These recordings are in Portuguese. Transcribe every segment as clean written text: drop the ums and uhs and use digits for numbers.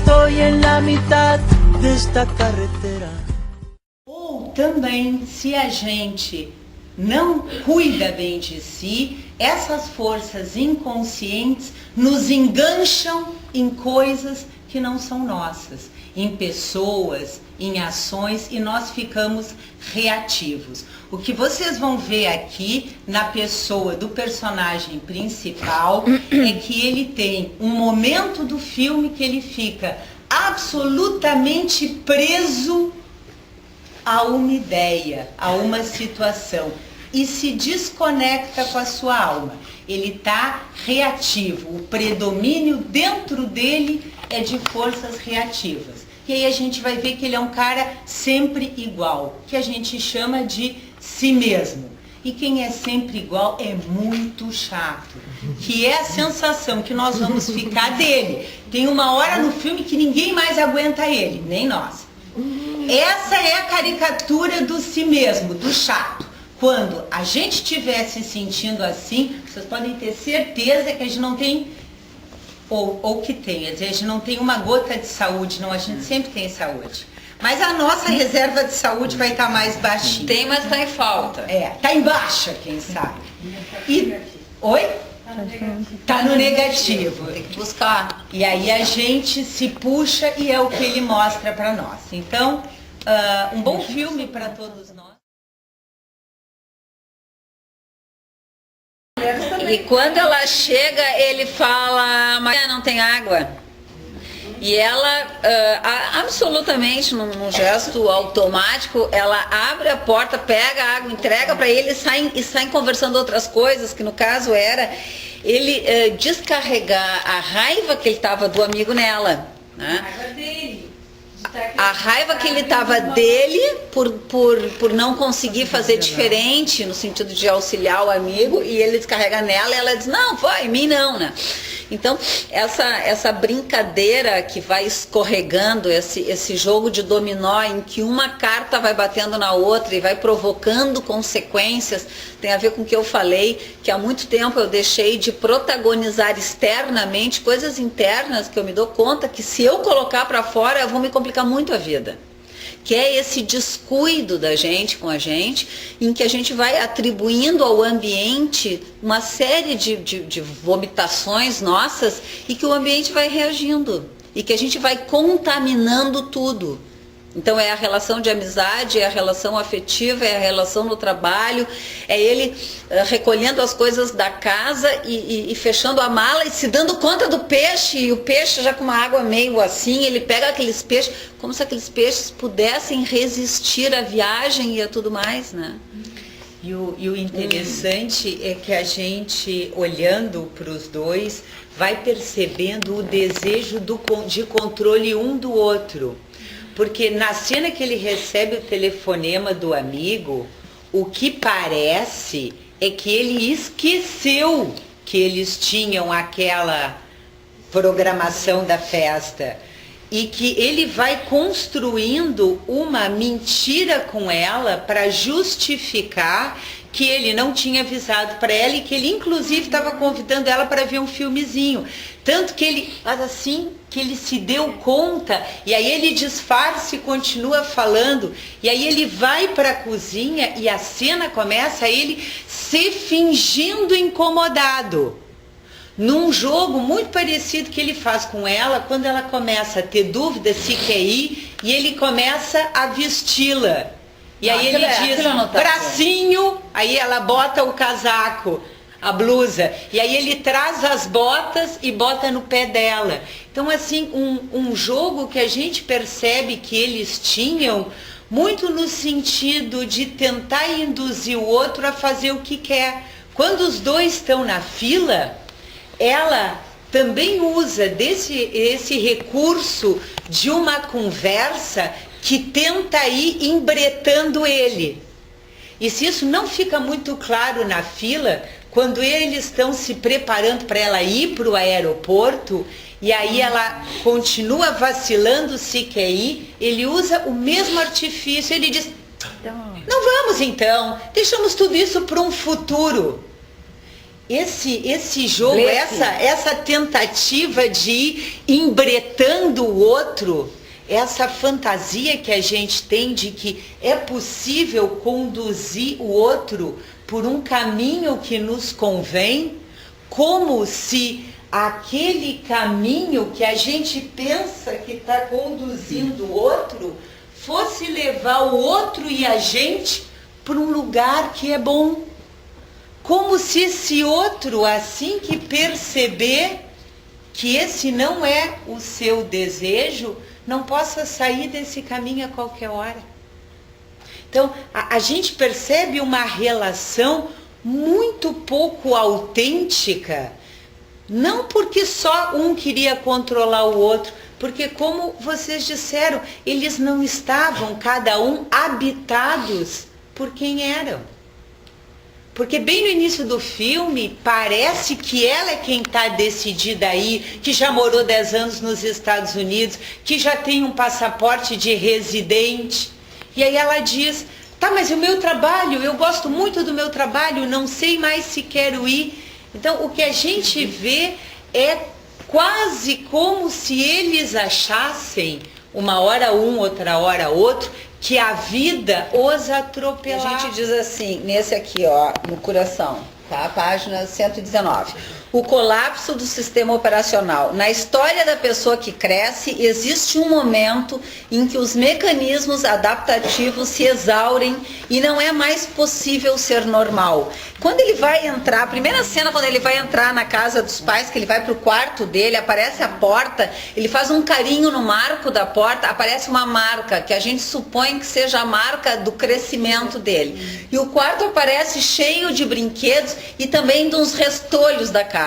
estoy en la mitad de esta carretera. Ou também, se a gente não cuida bem de si, essas forças inconscientes nos engancham em coisas que não são nossas, em pessoas, em ações, e nós ficamos reativos. O que vocês vão ver aqui na pessoa do personagem principal é que ele tem um momento do filme que ele fica absolutamente preso a uma ideia, a uma situação, e se desconecta com a sua alma. Ele está reativo, o predomínio dentro dele é de forças reativas. E aí a gente vai ver que ele é um cara sempre igual, que a gente chama de si mesmo. E quem é sempre igual é muito chato, que é a sensação que nós vamos ficar dele. Tem uma hora no filme que ninguém mais aguenta ele, nem nós. Essa é a caricatura do si mesmo, do chato. Quando a gente estiver se sentindo assim, vocês podem ter certeza que a gente não tem, ou que tem, a gente não tem uma gota de saúde, não, a gente sempre tem saúde. Mas a nossa reserva de saúde vai estar mais baixinha. Tem, mas está em falta. Está em baixa, quem sabe. Oi? Está no negativo. Tem que buscar. E aí a gente se puxa e é o que ele mostra para nós. Então, um bom filme para todos nós. E quando ela chega, ele fala, mas não tem água. E ela, absolutamente, num gesto automático, ela abre a porta, pega a água, entrega para ele e saem conversando outras coisas, que no caso era ele descarregar a raiva que ele estava do amigo nela. Né? A raiva dele. A raiva que ele estava dele por não conseguir fazer diferente, no sentido de auxiliar o amigo, e ele descarrega nela e ela diz, não, foi, em mim não, né? Então, essa brincadeira que vai escorregando, esse jogo de dominó em que uma carta vai batendo na outra e vai provocando consequências, tem a ver com o que eu falei, que há muito tempo eu deixei de protagonizar externamente coisas internas que eu me dou conta que se eu colocar para fora eu vou me complicar muito a vida. Que é esse descuido da gente com a gente, em que a gente vai atribuindo ao ambiente uma série de vomitações nossas e que o ambiente vai reagindo e que a gente vai contaminando tudo. Então é a relação de amizade, é a relação afetiva, é a relação no trabalho, é ele recolhendo as coisas da casa e fechando a mala e se dando conta do peixe, e o peixe já com uma água meio assim, ele pega aqueles peixes, como se aqueles peixes pudessem resistir à viagem e a tudo mais, né? E o interessante é que a gente, olhando para os dois, vai percebendo o desejo de controle um do outro. Porque na cena que ele recebe o telefonema do amigo, o que parece é que ele esqueceu que eles tinham aquela programação da festa. E que ele vai construindo uma mentira com ela para justificar que ele não tinha avisado para ela e que ele inclusive estava convidando ela para ver um filmezinho. Tanto que ele, assim, que ele se deu conta, e aí ele disfarça e continua falando, e aí ele vai para a cozinha e a cena começa ele se fingindo incomodado. Num jogo muito parecido que ele faz com ela, quando ela começa a ter dúvida se quer ir, e ele começa a vesti-la. E aí ele diz, bracinho, aí ela bota o casaco, a blusa, e aí ele traz as botas e bota no pé dela. Então, assim, um jogo que a gente percebe que eles tinham, muito no sentido de tentar induzir o outro a fazer o que quer. Quando os dois estão na fila, ela também usa esse recurso de uma conversa que tenta ir embretando ele. E se isso não fica muito claro na fila, quando eles estão se preparando para ela ir para o aeroporto, e aí ela continua vacilando se quer ir, ele usa o mesmo artifício, ele diz, não vamos então, deixamos tudo isso para um futuro. esse jogo, Blefe. essa tentativa de ir embretando o outro, essa fantasia que a gente tem de que é possível conduzir o outro por um caminho que nos convém, como se aquele caminho que a gente pensa que está conduzindo o outro fosse levar o outro e a gente para um lugar que é bom. Como se esse outro, assim que perceber que esse não é o seu desejo, não possa sair desse caminho a qualquer hora. Então, a gente percebe uma relação muito pouco autêntica, não porque só um queria controlar o outro, porque, como vocês disseram, eles não estavam, cada um, habitados por quem eram. Porque bem no início do filme, parece que ela é quem está decidida aí, que já morou 10 anos nos Estados Unidos, que já tem um passaporte de residente. E aí ela diz, tá, mas o meu trabalho, eu gosto muito do meu trabalho, não sei mais se quero ir. Então, o que a gente vê é quase como se eles achassem, uma hora um, outra hora outro, que a vida os atropelava. A gente diz assim, nesse aqui, ó, no coração, tá? Página 119. O colapso do sistema operacional. Na história da pessoa que cresce, existe um momento em que os mecanismos adaptativos se exaurem e não é mais possível ser normal. Quando ele vai entrar, a primeira cena, quando ele vai entrar na casa dos pais, que ele vai pro quarto dele, aparece a porta, ele faz um carinho no marco da porta, aparece uma marca, que a gente supõe que seja a marca do crescimento dele. E o quarto aparece cheio de brinquedos e também de uns restolhos da casa.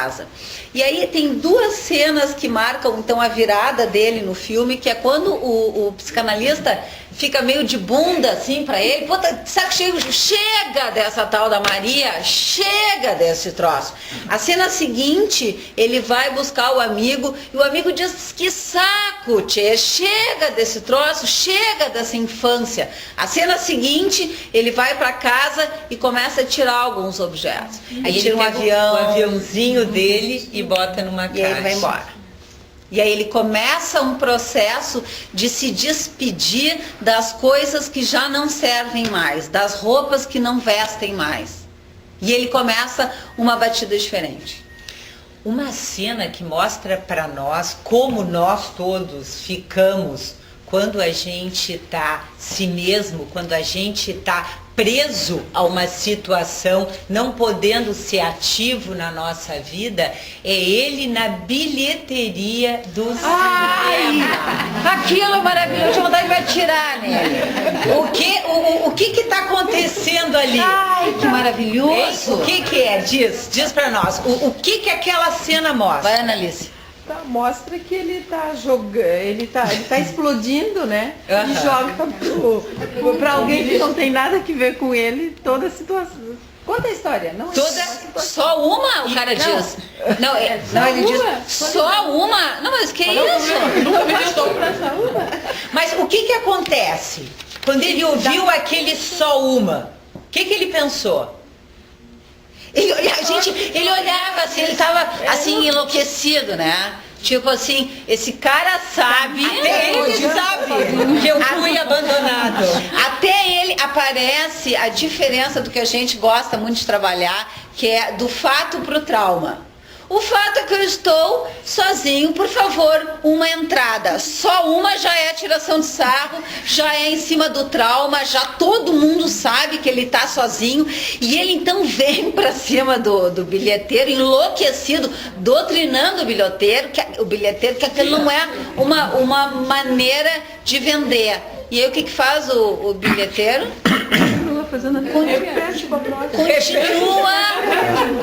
E aí tem duas cenas que marcam então a virada dele no filme, que é quando o psicanalista fica meio de bunda assim pra ele, puta, saco cheio, chega dessa tal da Maria, chega desse troço. A cena seguinte, ele vai buscar o amigo e o amigo diz, que saco, tchê, chega desse troço, chega dessa infância. A cena seguinte, ele vai pra casa e começa a tirar alguns objetos. Aí Aí tira ele um pega avião, o aviãozinho dele e bota numa caixa. e aí ele vai embora. E aí ele começa um processo de se despedir das coisas que já não servem mais, das roupas que não vestem mais. E ele começa uma batida diferente. Uma cena que mostra para nós como nós todos ficamos quando a gente está si mesmo, quando a gente está preso a uma situação, não podendo ser ativo na nossa vida, é ele na bilheteria do cinema. Aquilo é maravilhoso, a vontade vai tirar nele. O que está acontecendo ali? Ai, que maravilhoso. O que é? Diz para nós. O que aquela cena mostra? Vai, Annalise. Mostra que ele tá jogando, ele tá explodindo, né? E joga pra alguém que não tem nada que ver com ele, toda a situação. Conta a história, não? Só uma, o cara diz. Não, ele diz, só uma? Não, mas que isso? Mas o que acontece? Quando ele ouviu aquele só uma, o que ele pensou? Ele olhava assim, ele estava assim enlouquecido, né? Tipo assim, esse cara sabe, Até ele sabe que eu fui abandonado. Até ele aparece a diferença do que a gente gosta muito de trabalhar, que é do fato pro trauma. O fato é que eu estou sozinho, por favor, uma entrada. Só uma já é tiração de sarro, já é em cima do trauma, já todo mundo sabe que ele está sozinho. E ele então vem para cima do bilheteiro, enlouquecido, doutrinando o bilheteiro, que aquilo não é uma maneira de vender. E aí o que faz o bilheteiro? Continua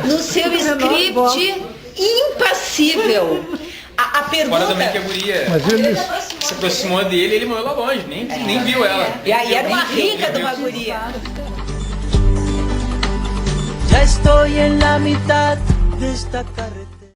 no seu script impassível. A pergunta... Fora também que a guria se aproximou dele, ele morreu lá longe, nem viu ela. E aí era uma rica de uma guria. Ya estoy en la mitad de esta carretera.